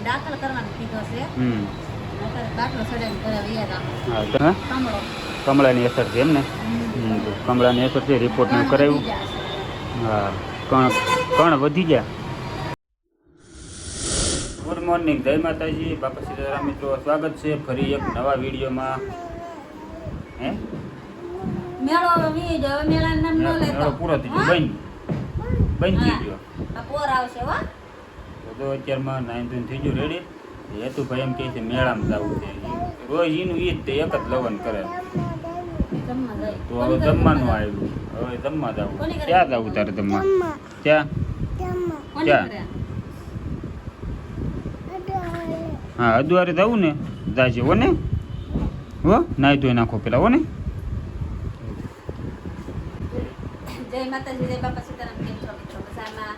દાખલ કરવાનો કીધો છે. દાખલો સડાઈને કરાવી હા તો કમળાની અસર છે એમ ને. તો કમળાની અસર છે, રિપોર્ટનું કરાવ્યું. હા કણ વધી ગયા. ગુડ મોર્નિંગ, જય માતાજી, બાપા સીતારામ. મિત્રો સ્વાગત છે ફરી એક નવા વિડીયોમાં. હે મેળો મેળાનું નામ ન લેતો. મેળો પૂરો થઈ ગયો, બંધ થઈ ગયો. પોર આવશે હો. તો અત્યારમાં 9 થઈ ગયું રેડી. હેતુભાઈ એમ કહે છે મેળામાં જવું છે. રોજ એનું ઈ જ એક જ લવન કરે. તો હવે જમવાનું આવ્યું, હવે જમવા જવું. ક્યાં જવું તારે જમવા? ક્યાં ક્યાં? હા અદવારે જવું ને, જાજે હો ને. હો નાઈ ધોઈ નાખો પેલા હો ને. જય માતાજી, જય બાપા સીતારામ. કેમ છો મિત્રો? મજામાં?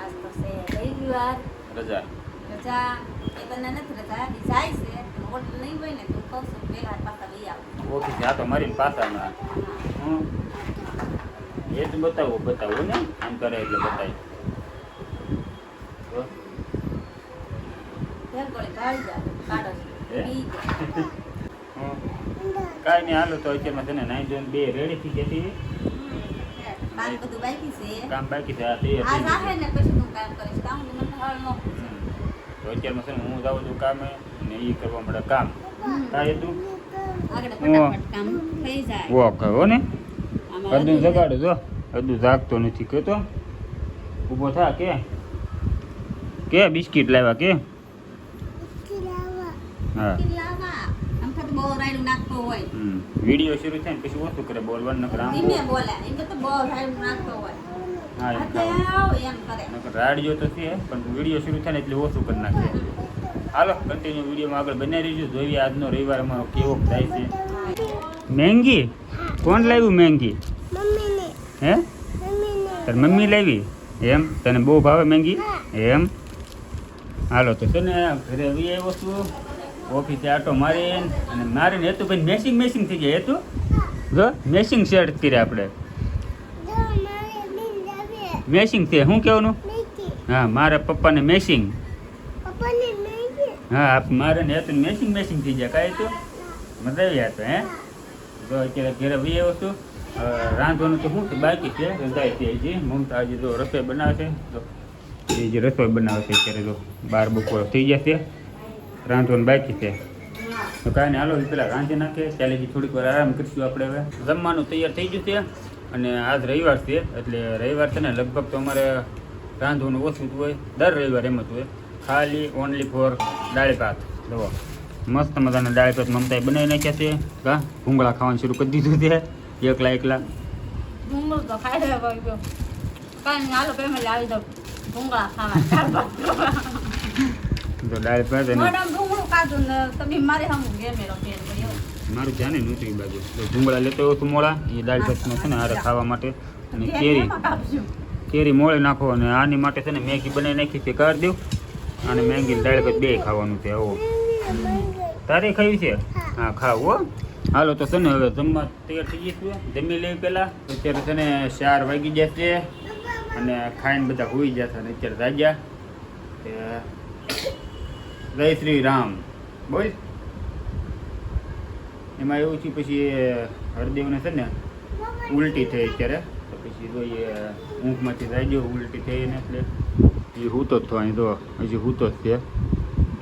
આજ તો છે રવિવાર, રજા એ બંને નથી રજા, જાય છે. હોટલ નહીં હોય ને તો કહું છું પેલા પાછા લઈ આવું. ઓફિસે આ તો મારી પાછામાં એ જ બતાવું ને, આમ કરે એટલે બતાવી. કાંઈ નહીં, હાલો તો અત્યારમાં છે ને 9 જણ 2 રેડી થઈ જતી. કામ બાકી છે. તો અત્યારમાં છે ને હું જાઉં છું કામે ને એ કરવા મળે કામ. કાંઈ તું હો ને અડધું જગાડો જો. અડધું જાગતો નથી કહેતો. ઊભો થા કે બિસ્કિટ લાવ્યા કે? હા વિડીયો શરૂ થાય ને પછી ઓછું કરે બોલવાનું. રાડિયો તો છે પણ વિડીયો શરૂ થાય ને એટલે ઓછું કરી નાખે. હાલો કન્ટિન્યુ વિડીયોમાં આગળ બનાવી રહીશું. જોઈએ આજનો રવિવાર અમારો કેવો થાય છે. મેંગી કોણ લાવ્યું? મેંગી હે તાર મમ્મી લાવી એમ? તને બહુ ભાવે મેંગી એમ? હાલો તો છે ને ઘરે આવી આવ્યો છું. ઓફિસે આટો મારીને અને મારીને હેતુ ભાઈ મેસિંગ થઈ જાય. હેતુ જો મેસિંગ શેડ કરે આપણે. મેસિંગ છે શું કહેવાનું? હા મારા પપ્પાને મેસિંગ. હા મારે ને હેતુ મેસિંગ થઈ જાય. કાંઈ તો મજા આવી તો હે. જો અત્યારે ઘરે આવી આવ્યો છું. રાંધવાનું તો શું બાકી છે રજાય છે હજી. મમતા હજી જો રસોઈ બનાવે છે. એ જે રસોઈ બનાવે છે અત્યારે જો 12 બપોર થઈ જશે. રાંધવાનું બાકી છે તો કાંઈ નહીં, હાલો પેલા રાંધી નાખે. ચાલે થોડીક વાર આરામ કરીશું આપણે. હવે જમવાનું તૈયાર થઈ ગયું છે અને આજ રવિવાર છે એટલે રવિવાર છે ને લગભગ તો અમારે રાંધવાનું ઓછું જ હોય. દર રવિવાર એમ જ હોય. ખાલી ઓનલી ફોર દાળ ભાત. જુઓ મસ્ત મજાના દાળ ભાત મમતાએ બનાવી નાખ્યા છે. કા ભૂંગળા ખાવાનું શરૂ કરી દીધું છે એકલા. ભૂંગળું તો ખાઈ રહ્યો કાંઈ નહીં, હાલો ફેમિલી આવી જાવ ભૂંગળા ખાવા. તો દાળ ભાત મારું ધ્યાન નહોતું એ બાજુ. તો ભૂંગળા લેતો આવ્યો છું મોળા. એ દાળ ભાતમાં છે ને હારે ખાવા માટે. અને કેરી મોળે નાખો. અને આની માટે છે ને મેગી બનાવી નાખી છે. કરી દઉં અને મેગી દાળ ભાત 2 ખાવાનું છે. આવો તારે ખાવી છે? હા ખાવ હો. હાલો તો છે ને હવે જમવા તૈયાર થઈ જઈશું. જમી લઈ પહેલાં. અત્યારે છે ને 4 વાગી જશે અને ખાઈને બધા હોઈ જશે. અને અત્યારે જાગ્યા. જય શ્રી રામ બોલ. એમાં એવું છે પછી હરદેવને છે ને ઉલટી થઈ અત્યારે. તો પછી જોઈએ ઊંઘમાંથી જાગ્યો ઉલટી થઈ ને એટલે એ હૂતો જ થવાની. તો હજી હૂતો જ છે.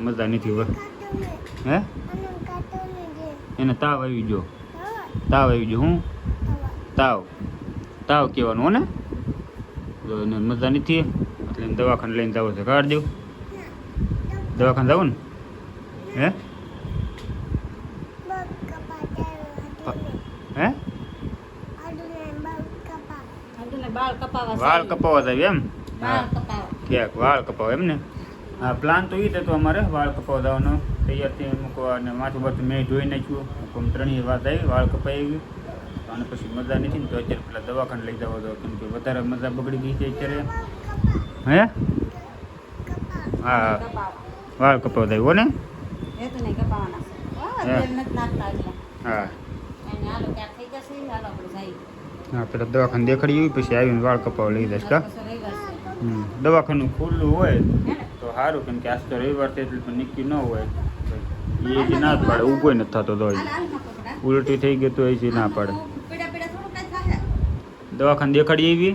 મજા નથી હવે. હે એને તાવ આવી ગયો. હું તાવ કહેવાનું હો ને. તો એને મજા નથી એટલે એને દવાખાને લઈને જવું છે. કાઢ દેવું દવાખાને જવું ને. હે વાળ કપાવવા જાય એમ? ક્યાંક વાળ કપાવા એમ ને. હા પ્લાન તો એ જ હતો અમારે વાળ કપાવવા જવાનો. તૈયારથી મૂકવા અને માથું બાથું મેં ધોઈ નાખ્યું. 3 વાત આવી વાળ કપાઈ આવ્યું. અને પછી મજા નથી ને તો અત્યારે પેલા દવાખાને લઈ જવા દો. કેમ કે વધારે મજા બગડી ગઈ છે અત્યારે. હે હા વાળ કપાવવા જાય હો ને. હા હા પેલા દવાખાને દેખાડી પછી આવીને વાળ કપાવવા લઈ જશે. કા દવાખાનું ખુલ્લું હોય તો સારું, કેમ કે આજ તો રવિવાર છે એટલે નક્કી ન હોય. એ જે ના જ પાડે, ઊભો નથી થતો તો ઉલટી થઈ ગઈ તો એ ના પાડે. દવાખાને દેખાડી આવી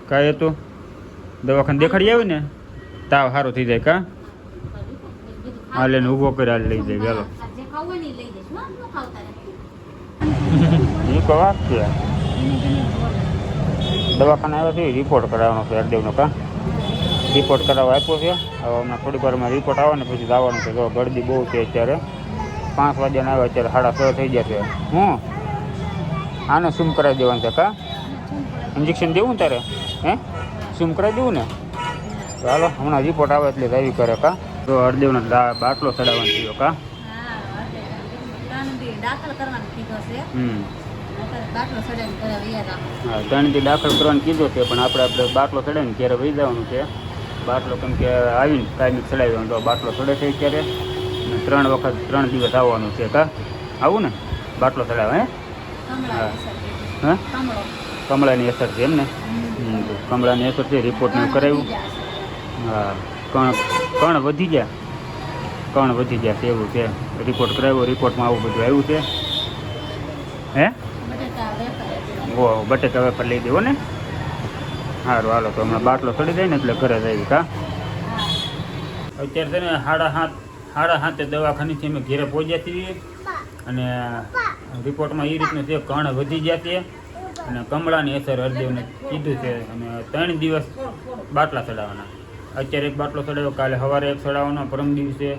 કાંઈ હતું? દવાખાને દેખાડી આવી ને તાવ સારું થઈ જાય કા? હાલે ને ઊભો કરી હાલ લઈ જાય ચાલો. એ તો વાત છે. દવાખાને આવ્યા છે, રિપોર્ટ કરાવવાનો છે હરદેવનો કા? રિપોર્ટ કરાવવા આપ્યો છે. હવે હમણાં થોડીક વારમાં રિપોર્ટ આવે ને પછી જવાનું છે. જો ગરદી બહુ છે અત્યારે. 5 વાગ્યાના આવ્યા અત્યારે 6:30 થઈ ગયા છે. હું આને સૂમ કરાવી દેવાનું છે કા? ઇન્જેક્શન દેવું ને તારે? હે સૂમ કરાવી દેવું ને? તો હાલો હમણાં રિપોર્ટ આવે એટલે આવી કરે કા? તો હરદેવનો બાટલો ચડાવવાનો થયો કા? દાખલ કરવાનું કીધો છે. બાટલો ચડાવીને કરાવી હા 3 દી દાખલ કરવાનું કીધું છે, પણ આપણે બાટલો ચડાવીને ઘરે વહી જવાનું છે. બાટલો કેમ કે આવીને કાંઈ ચડાવી દેવાનું. તો બાટલો ચડે છે અત્યારે 3 વખત 3 દિવસ આવવાનું છે કા? આવું ને બાટલો ચડાવે? હે હા કમળાની અસર છે એમ ને? કમળાની અસર છે. રિપોર્ટને કરાવ્યું. હા કણ વધી ગયા છે એવું છે. રિપોર્ટ કરાવ્યો, રિપોર્ટમાં આવું બધું આવ્યું છે. હે બટેકા વેફર લઈ દેવો ને. સારું હાલો તો હમણાં બાટલો ચડી જાય ને એટલે ઘરે જઈએ કા? અત્યારે છે ને 7:30 દવાખાનેથી અમે ઘેરે પહોંચ્યા છીએ. અને રિપોર્ટમાં એ રીતનું છે, કણ વધી ગયા છે અને કમળાની અસર હરદેવને કીધું છે. અને 3 દિવસ બાટલા ચડાવવાના. અત્યારે એક બાટલો ચડાવ્યો, કાલે સવારે એક ચડાવવાનો, પરમ દિવસે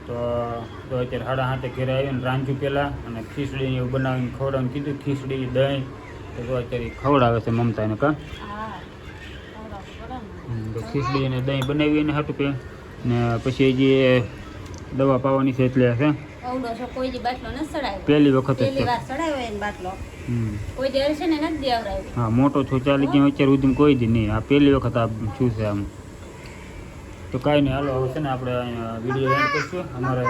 તો અત્યારે 7:30 ઘરે આવીને રાંધ્યું પહેલાં અને ખીચડી એવું બનાવીને ખવડાવીને કીધું. ખીચડી દહીં તો અત્યારે ખવડાવે છે મમતાને કા? તો ખીચડી અને દહીં બનાવી એને હતું કે ને પછી જે દવા પાવાની છે એટલે છે પહેલી વખત જ હા મોટો છો ચાલી ગયો અત્યારે સુધી કોઈ દી નહીં. આ પહેલી વખત આ શું છે આમ. તો કાંઈ નહીં હાલો હવે છે ને આપણે વિડીયો એન્ડ કરીશું. અમારે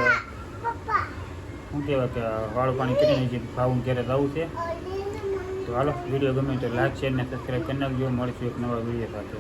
શું કહેવાય કે વાળ પાણી કરીને જે ખાવું ક્યારે જવું છે. તો હાલો વિડીયો ગમે તો લાઈક શેર ને સબસ્ક્રાઈબ કરી નાખજો. મળીશું એક નવા વિડીયો સાથે.